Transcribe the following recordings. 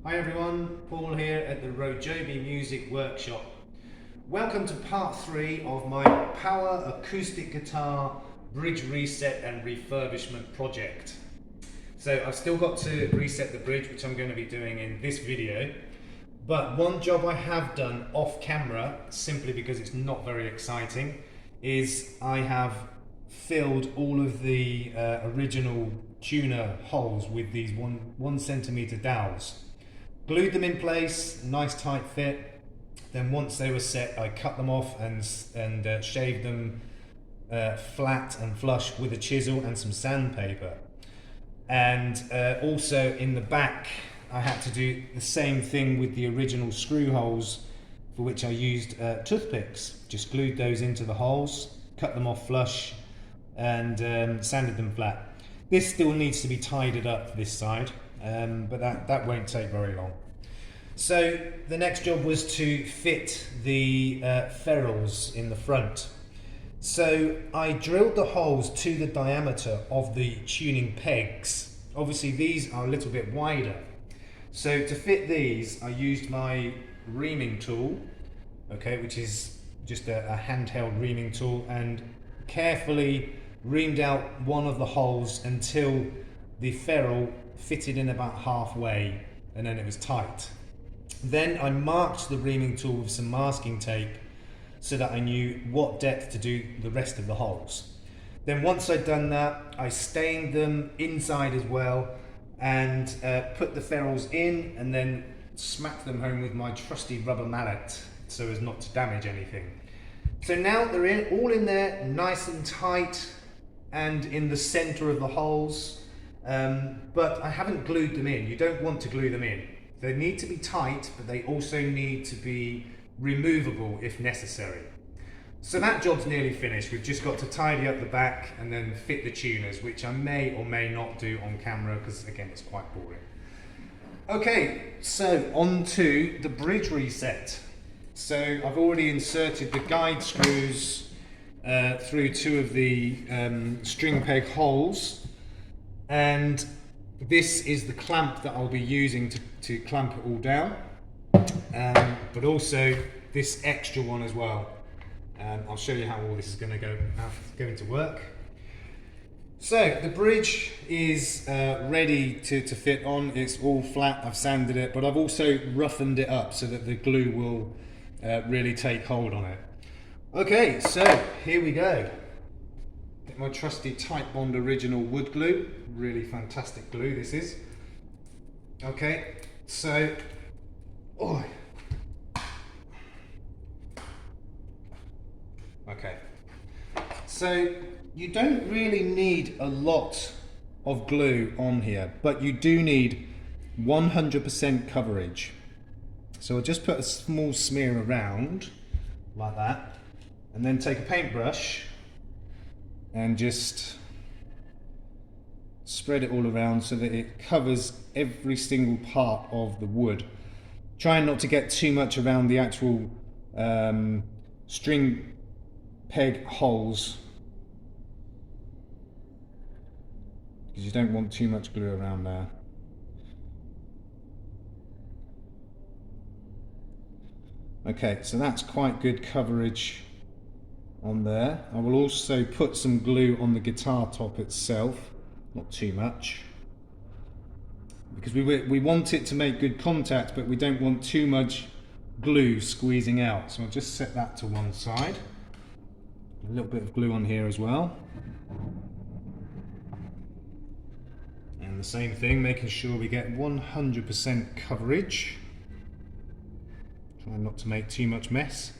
Hi everyone, Paul here at the RoJoBe Music Workshop. Welcome to part 3 of my power acoustic guitar bridge reset and refurbishment project. So I've still got to reset the bridge, which I'm going to be doing in this video. But one job I have done off camera, simply because it's not very exciting, is I have filled all of the original tuner holes with these 1 centimeter dowels. Glued them in place, nice tight fit. Then once they were set, I cut them off and shaved them flat and flush with a chisel and some sandpaper. And also in the back, I had to do the same thing with the original screw holes, for which I used toothpicks. Just glued those into the holes, cut them off flush, and sanded them flat. This still needs to be tidied up this side. But that won't take very long. So the next job was to fit the ferrules in the front. So I drilled the holes to the diameter of the tuning pegs. Obviously these are a little bit wider. So to fit these, I used my reaming tool, okay, which is just a handheld reaming tool, and carefully reamed out one of the holes until the ferrule fitted in about halfway, and then it was tight. Then I marked the reaming tool with some masking tape so that I knew what depth to do the rest of the holes. Then once I'd done that, I stained them inside as well and put the ferrules in, and then smacked them home with my trusty rubber mallet so as not to damage anything. So now they're all in there, nice and tight, and in the center of the holes. But I haven't glued them in. You don't want to glue them in. They need to be tight, but they also need to be removable if necessary. So that job's nearly finished. We've just got to tidy up the back and then fit the tuners, which I may or may not do on camera because, again, it's quite boring. Okay, so on to the bridge reset. So I've already inserted the guide screws through 2 of the string peg holes. And this is the clamp that I'll be using to clamp it all down, but also this extra one as well. I'll show you how all this is going to work. So the bridge is ready to fit on. It's all flat. I've sanded it, but I've also roughened it up so that the glue will really take hold on it. Okay, so here we go. Get my trusty Titebond original wood glue. Really fantastic glue this is. Okay, so okay, so you don't really need a lot of glue on here, but you do need 100% coverage. So I'll just put a small smear around like that, and then take a paintbrush and just spread it all around so that it covers every single part of the wood. Trying not to get too much around the actual string peg holes, because you don't want too much glue around there. Okay, so that's quite good coverage on there. I will also put some glue on the guitar top itself, not too much, because we want it to make good contact, but we don't want too much glue squeezing out. So I'll just set that to one side. A little bit of glue on here as well. And the same thing, making sure we get 100% coverage. Try not to make too much mess.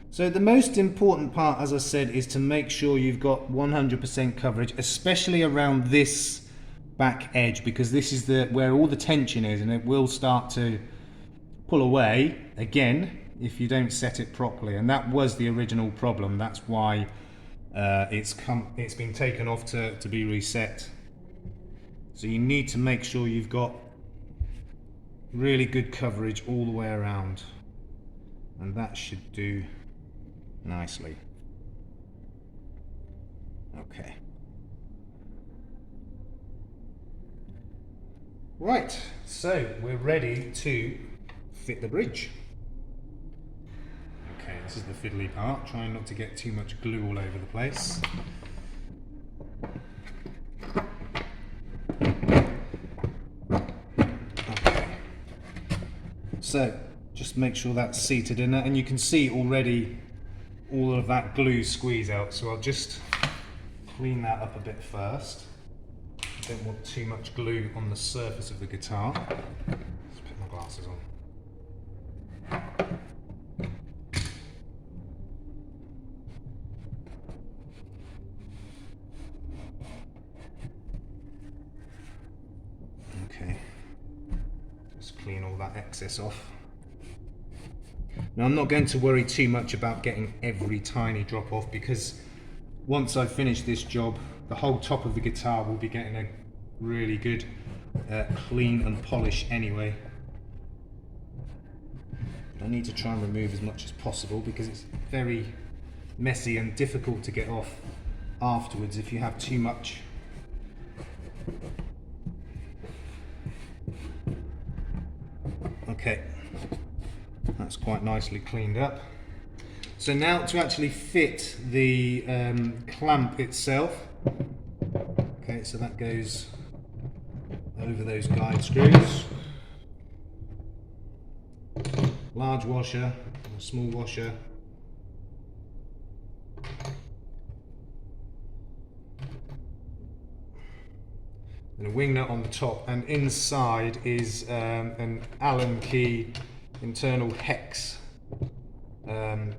So the most important part, as I said, is to make sure you've got 100% coverage, especially around this back edge, because this is where all the tension is, and it will start to pull away again if you don't set it properly. And that was the original problem. That's why it's been taken off to be reset. So you need to make sure you've got really good coverage all the way around. and that should do nicely. Okay. Right, so we're ready to fit the bridge. Okay, this is the fiddly part, trying not to get too much glue all over the place. Okay, so just make sure that's seated in there, and you can see already all of that glue squeeze out, so I'll just clean that up a bit first. Don't want too much glue on the surface of the guitar. Let's put my glasses on. Okay, just clean all that excess off. Now I'm not going to worry too much about getting every tiny drop off, because once I've finished this job, the whole top of the guitar will be getting a really good clean and polish anyway. I need to try and remove as much as possible because it's very messy and difficult to get off afterwards if you have too much. Okay, that's quite nicely cleaned up. So now to actually fit the clamp itself. Okay, so that goes over those guide screws. Large washer, a small washer. And a wing nut on the top, and inside is an Allen key internal hex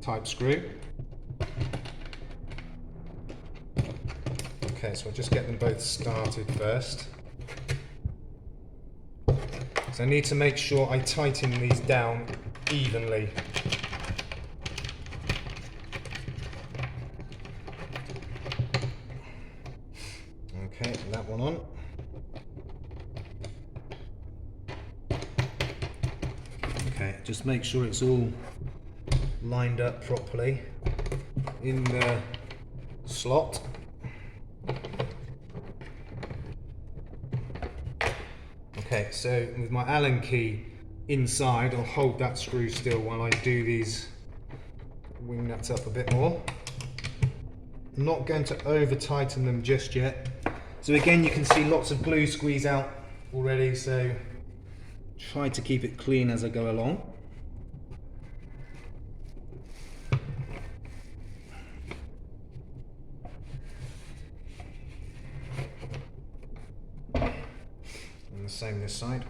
type screw. Okay, so I'll just get them both started first. So I need to make sure I tighten these down evenly. Okay, that one on. Okay, just make sure it's all lined up properly in the slot. Okay, so with my Allen key inside, I'll hold that screw still while I do these wing nuts up a bit more. I'm not going to over tighten them just yet. So again, you can see lots of glue squeeze out already, so try to keep it clean as I go along. And the same this side.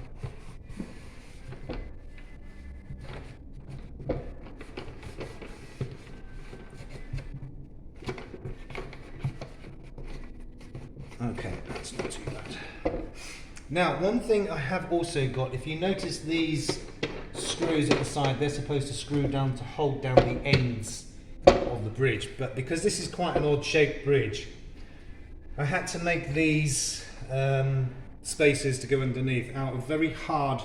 Okay, that's not too bad. Now, one thing I have also got, if you notice these screws at the side, they're supposed to screw down to hold down the ends of the bridge, but because this is quite an odd shaped bridge, I had to make these spaces to go underneath out of very hard,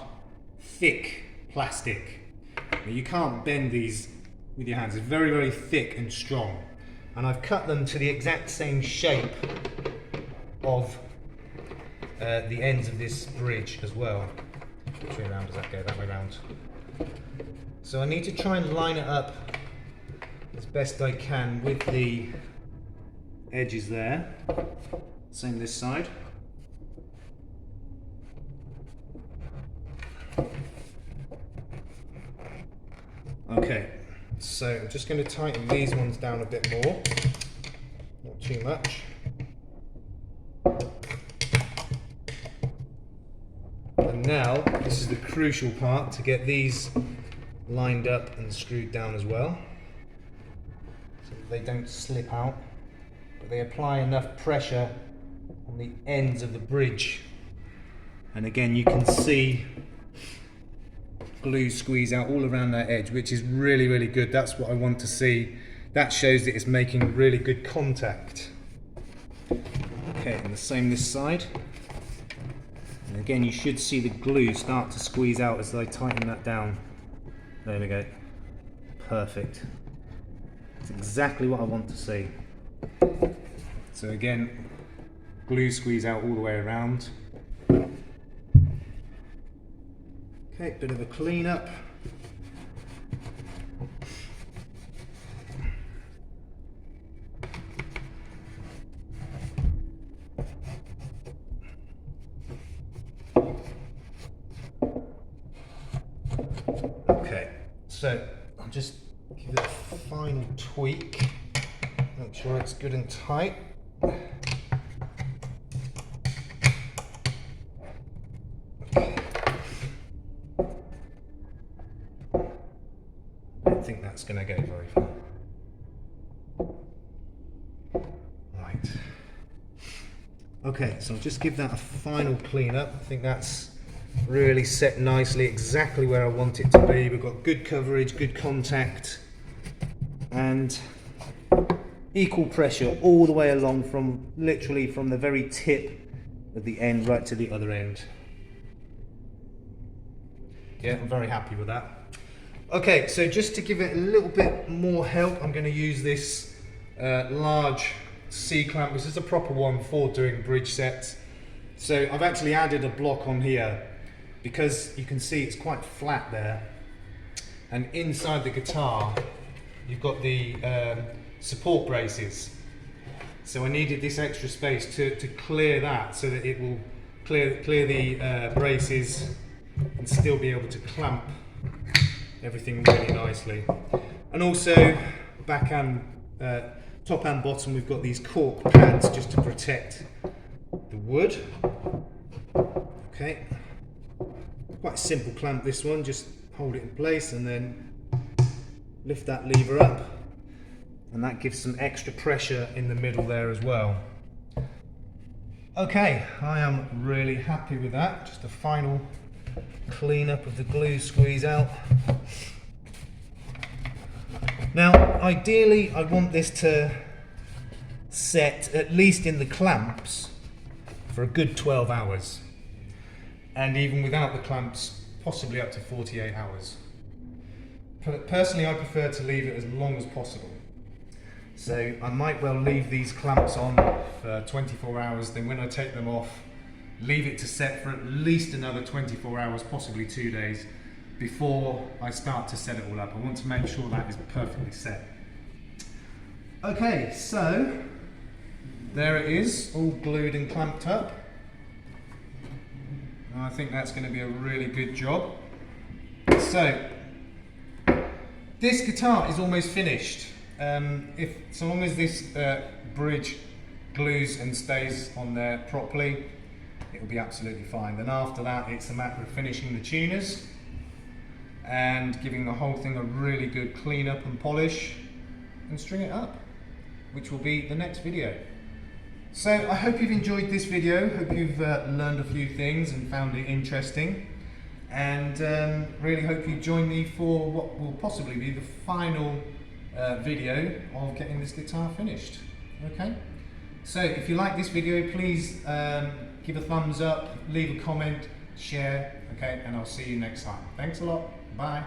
thick plastic. Now, you can't bend these with your hands, it's very, very thick and strong. And I've cut them to the exact same shape of the ends of this bridge as well. Which way around does that go? That way around. So I need to try and line it up as best I can with the edges there. Same this side. Okay, so I'm just going to tighten these ones down a bit more, not too much. And now, this is the crucial part, to get these lined up and screwed down as well, so that they don't slip out, but they apply enough pressure on the ends of the bridge. And again, you can see glue squeeze out all around that edge, which is really, really good. That's what I want to see. That shows that it's making really good contact. Okay, and the same this side. And again, you should see the glue start to squeeze out as I tighten that down. There we go. perfect. It's exactly what I want to see. So again, glue squeeze out all the way around. Okay, bit of a clean up. Okay, so I'll just give it a final tweak, make sure it's good and tight. I don't think that's going to go very far. Right. Okay, so I'll just give that a final clean up. I think that's really set nicely, exactly where I want it to be. We've got good coverage, good contact, and equal pressure all the way along, from literally from the very tip of the end right to the other end. Yeah, I'm very happy with that. Okay, so just to give it a little bit more help, I'm going to use this large C-clamp. This is a proper one for doing bridge sets. So I've actually added a block on here because you can see it's quite flat there, and inside the guitar you've got the support braces. So I needed this extra space to clear that, so that it will clear the braces and still be able to clamp everything really nicely. And also back and top and bottom, we've got these cork pads just to protect the wood. Okay, quite a simple clamp this one, just hold it in place and then lift that lever up, and that gives some extra pressure in the middle there as well. Okay, I am really happy with that. Just a final clean up of the glue squeeze out. Now ideally I want this to set, at least in the clamps, for a good 12 hours, and even without the clamps possibly up to 48 hours. Personally I prefer to leave it as long as possible, so I might well leave these clamps on for 24 hours, then when I take them off, leave it to set for at least another 24 hours, possibly 2 days, before I start to set it all up. I want to make sure that is perfectly set. Okay, so there it is, all glued and clamped up. I think that's going to be a really good job. So this guitar is almost finished. So long as this bridge glues and stays on there properly, it'll be absolutely fine. Then after that, it's a matter of finishing the tuners and giving the whole thing a really good clean up and polish and string it up, which will be the next video. So I hope you've enjoyed this video, hope you've learned a few things and found it interesting, and really hope you join me for what will possibly be the final video of getting this guitar finished. Okay, so if you like this video, please give a thumbs up, leave a comment, share, okay, and I'll see you next time. Thanks a lot, bye.